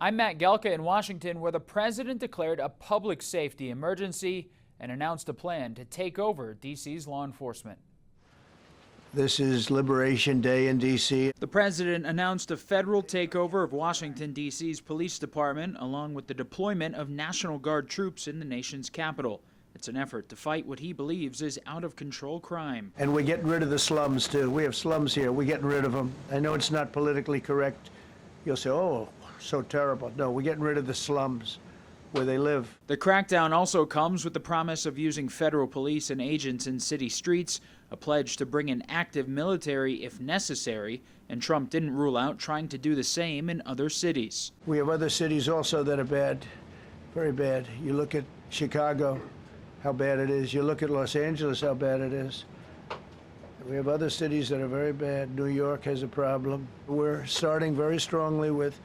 I'm Matt Gelka in Washington, where the president declared a public safety emergency and announced a plan to take over D.C.'s law enforcement. This is Liberation Day in D.C. The president announced a federal takeover of Washington, D.C.'s police department, along with the deployment of National Guard troops in the nation's capital. It's an effort to fight what he believes is out-of-control crime. And we're getting rid of the slums, too. We have slums here. We're getting rid of them. I know it's not politically correct. You'll say, oh, so terrible. No, we're getting rid of the slums where they live. The crackdown also comes with the promise of using federal police and agents in city streets, a pledge to bring in active military if necessary, and Trump didn't rule out trying to do the same in other cities. We have other cities also that are bad, very bad. You look at Chicago, how bad it is. You look at Los Angeles, how bad it is. We have other cities that are very bad. New York has a problem. We're starting very strongly with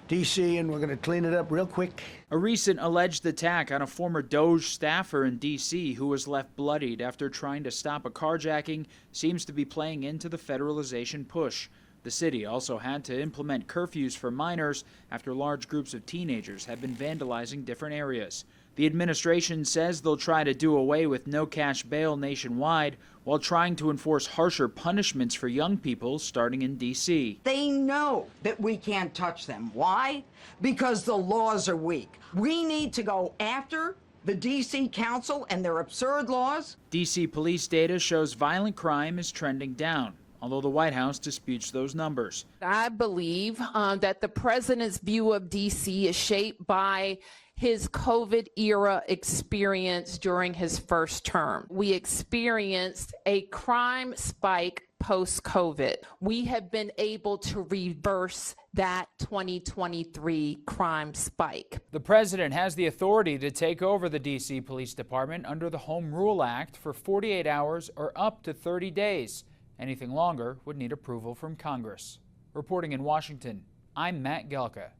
D.C., and we're going to clean it up real quick. A recent alleged attack on a former DOJ staffer in D.C. who was left bloodied after trying to stop a carjacking seems to be playing into the federalization push. The city also had to implement curfews for minors after large groups of teenagers had been vandalizing different areas. The administration says they'll try to do away with no-cash bail nationwide while trying to enforce harsher punishments for young people starting in D.C. They know that we can't touch them. Why? Because the laws are weak. We need to go after the D.C. Council and their absurd laws. D.C. police data shows violent crime is trending down, although the White House disputes those numbers. I believe that the president's view of D.C. is shaped by his COVID-era experience during his first term. We experienced a crime spike post-COVID. We have been able to reverse that 2023 crime spike. The president has the authority to take over the D.C. Police Department under the Home Rule Act for 48 hours or up to 30 days. Anything longer would need approval from Congress. Reporting in Washington, I'm Matt Gelka.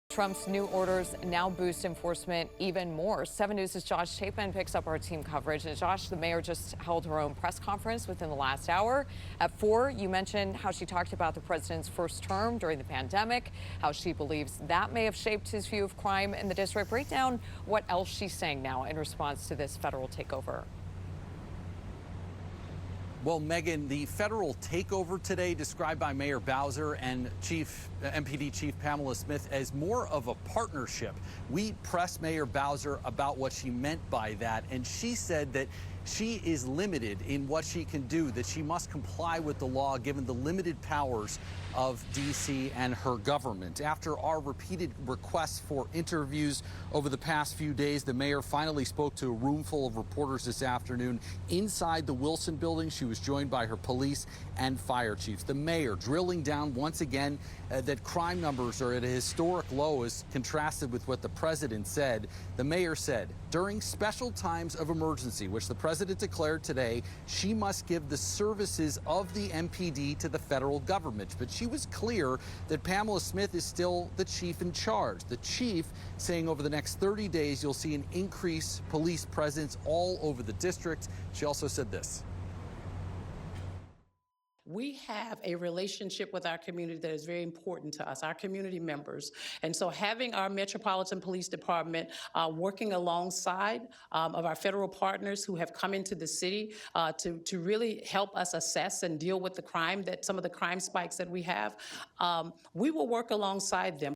Trump's new orders now boost enforcement even more. 7 News' Josh Chapin picks up our team coverage. And Josh, the mayor just held her own press conference within the last hour. At 4, you mentioned how she talked about the president's first term during the pandemic, how she believes that may have shaped his view of crime in the district. Break down what else she's saying now in response to this federal takeover. Well, Megan, the federal takeover today described by Mayor Bowser and MPD Chief Pamela Smith as more of a partnership. We pressed Mayor Bowser about what she meant by that, and she said that she is limited in what she can do, that she must comply with the law given the limited powers of D.C. and her government. After our repeated requests for interviews over the past few days, the mayor finally spoke to a room full of reporters this afternoon inside the Wilson building. She was joined by her police and fire chiefs. The mayor drilling down once again that crime numbers are at a historic low as contrasted with what the president said. The mayor said during special times of emergency, which the president declared today, she must give the services of the MPD to the federal government. But she was clear that Pamela Smith is still the chief in charge. The chief saying over the next 30 days, you'll see an increased police presence all over the district. She also said this. We have a relationship with our community that is very important to us, our community members. And so having our Metropolitan Police Department working alongside of our federal partners who have come into the city to really help us assess and deal with the crime, that some of the crime spikes that we have, we will work alongside them.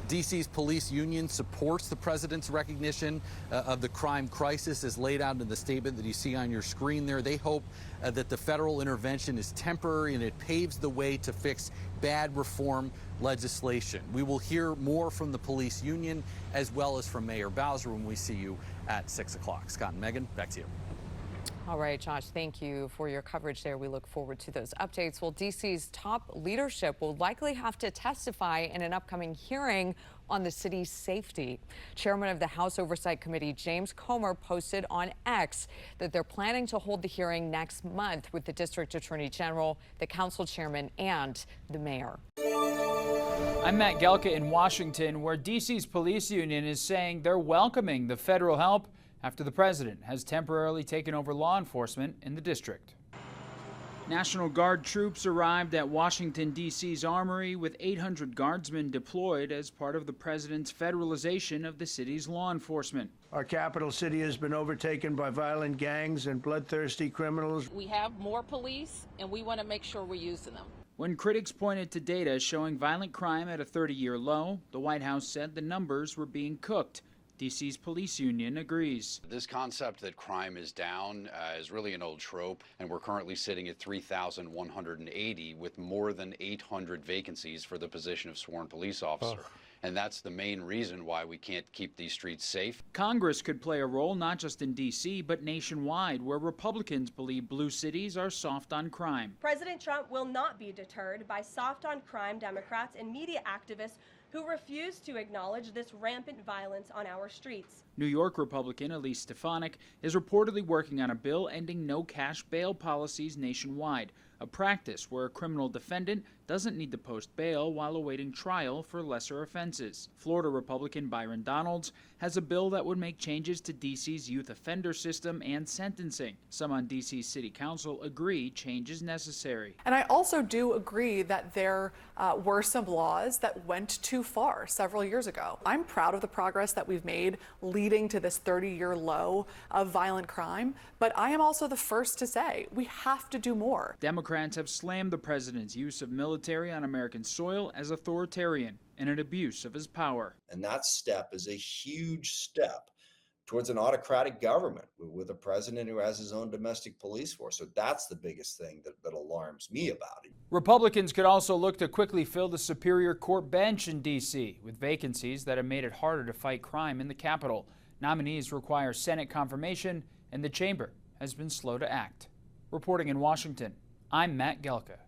D.C.'s police union supports the president's recognition of the crime crisis as laid out in the statement that you see on your screen there. They hope that the federal intervention is temporary and it paves the way to fix bad reform legislation. We will hear more from the police union as well as from Mayor Bowser when we see you at 6 o'clock. Scott and Megan, back to you. All right, Josh, thank you for your coverage there. We look forward to those updates. Well, D.C.'s top leadership will likely have to testify in an upcoming hearing on the city's safety. Chairman of the House Oversight Committee, James Comer, posted on X that they're planning to hold the hearing next month with the District Attorney General, the council chairman, and the mayor. I'm Matt Gelka in Washington, where D.C.'s police union is saying they're welcoming the federal help after the president has temporarily taken over law enforcement in the district. National Guard troops arrived at Washington, D.C.'s Armory with 800 guardsmen deployed as part of the president's federalization of the city's law enforcement. Our capital city has been overtaken by violent gangs and bloodthirsty criminals. We have more police, and we want to make sure we're using them. When critics pointed to data showing violent crime at a 30-year low, the White House said the numbers were being cooked. D.C.'s police union agrees. This concept that crime is down is really an old trope, and we're currently sitting at 3,180 with more than 800 vacancies for the position of sworn police officer. And that's the main reason why we can't keep these streets safe. Congress could play a role not just in D.C., but nationwide, where Republicans believe blue cities are soft on crime. President Trump will not be deterred by soft on crime Democrats and media activists who refuse to acknowledge this rampant violence on our streets. New York Republican Elise Stefanik is reportedly working on a bill ending no-cash bail policies nationwide, a practice where a criminal defendant doesn't need to post bail while awaiting trial for lesser offenses. Florida Republican Byron Donalds has a bill that would make changes to D.C.'s youth offender system and sentencing. Some on D.C.'s City Council agree change is necessary. And I also do agree that there were some laws that went too far several years ago. I'm proud of the progress that we've made leading to this 30-year low of violent crime, but I am also the first to say we have to do more. Democrats have slammed the president's use of military on American soil as authoritarian and an abuse of his power. And that step is a huge step towards an autocratic government with a president who has his own domestic police force. So that's the biggest thing that alarms me about it. Republicans could also look to quickly fill the Superior Court bench in D.C. with vacancies that have made it harder to fight crime in the Capitol. Nominees require Senate confirmation, and the chamber has been slow to act. Reporting in Washington, I'm Matt Gelka.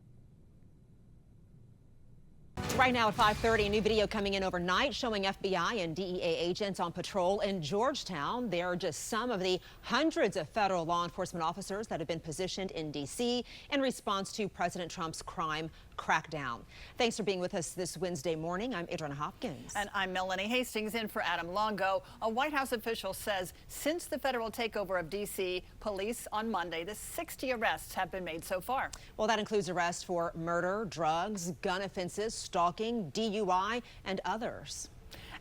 Right now at 5:30, a new video coming in overnight showing FBI and DEA agents on patrol in Georgetown. There are just some of the hundreds of federal law enforcement officers that have been positioned in D.C. in response to President Trump's crime crackdown. Thanks for being with us this Wednesday morning. I'm Adriana Hopkins. And I'm Melanie Hastings in for Adam Longo. A White House official says since the federal takeover of D.C. police on Monday, the 60 arrests have been made so far. Well, that includes arrests for murder, drugs, gun offenses, stalking, DUI, and others.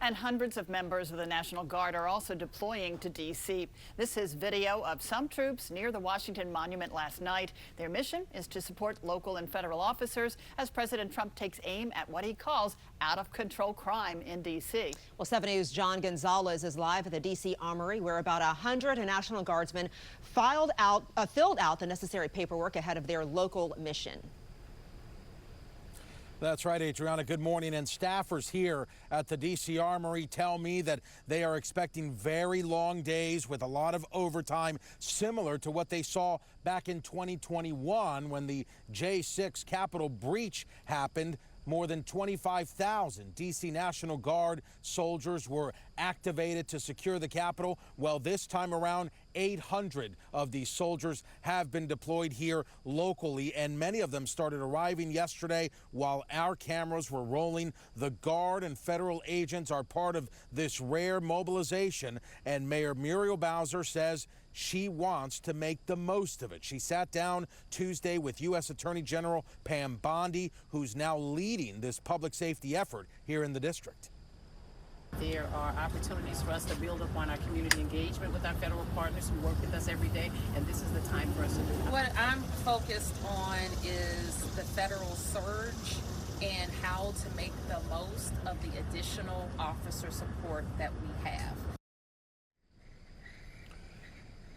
And hundreds of members of the National Guard are also deploying to D.C. This is video of some troops near the Washington Monument last night. Their mission is to support local and federal officers as President Trump takes aim at what he calls out-of-control crime in D.C. Well, 7 News' John Gonzalez is live at the D.C. Armory, where about 100 National Guardsmen filled out the necessary paperwork ahead of their local mission. That's right, Adriana. Good morning. And staffers here at the D.C. Armory tell me that they are expecting very long days with a lot of overtime, similar to what they saw back in 2021 when the J6 Capitol breach happened. More than 25,000 D.C. National Guard soldiers were activated to secure the Capitol. Well, this time around, 800 of these soldiers have been deployed here locally, and many of them started arriving yesterday while our cameras were rolling. The Guard and federal agents are part of this rare mobilization, and Mayor Muriel Bowser says she wants to make the most of it. She sat down Tuesday with U.S. Attorney General Pam Bondi, who's now leading this public safety effort here in the district. There are opportunities for us to build upon our community engagement with our federal partners who work with us every day, and this is the time for us to do that. What I'm focused on is the federal surge and how to make the most of the additional officer support that we have.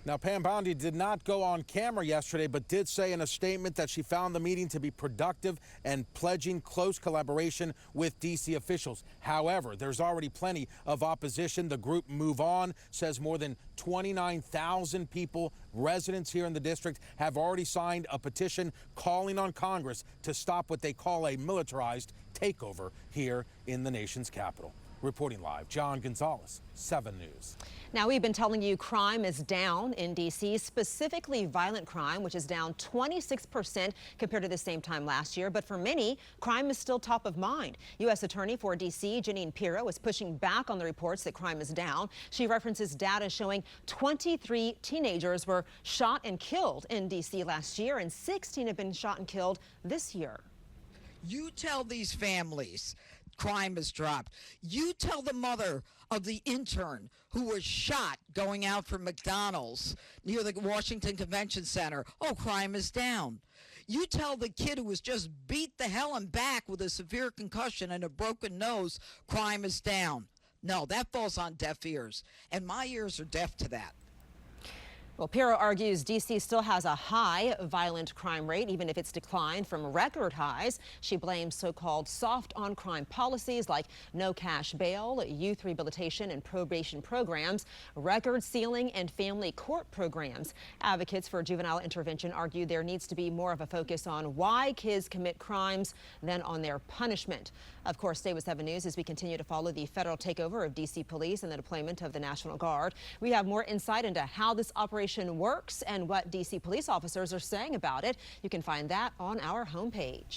Now, Pam Bondi did not go on camera yesterday, but did say in a statement that she found the meeting to be productive and pledging close collaboration with D.C. officials. However, there's already plenty of opposition. The group Move On says more than 29,000 people, residents here in the district, have already signed a petition calling on Congress to stop what they call a militarized takeover here in the nation's capital. Reporting live, John Gonzalez, 7 News. Now, we've been telling you crime is down in D.C., specifically violent crime, which is down 26% compared to the same time last year. But for many, crime is still top of mind. U.S. Attorney for D.C., Jeanine Pirro, is pushing back on the reports that crime is down. She references data showing 23 teenagers were shot and killed in D.C. last year, and 16 have been shot and killed this year. You tell these families crime has dropped. You tell the mother of the intern who was shot going out from McDonald's near the Washington Convention Center, oh, crime is down. You tell the kid who was just beat the hell and back with a severe concussion and a broken nose, crime is down. No, that falls on deaf ears, and my ears are deaf to that. Well, Pirro argues D.C. still has a high violent crime rate, even if it's declined from record highs. She blames so-called soft-on-crime policies like no cash bail, youth rehabilitation and probation programs, record sealing, and family court programs. Advocates for juvenile intervention argue there needs to be more of a focus on why kids commit crimes than on their punishment. Of course, stay with 7 News as we continue to follow the federal takeover of D.C. police and the deployment of the National Guard. We have more insight into how this operation works and what D.C. police officers are saying about it. You can find that on our homepage.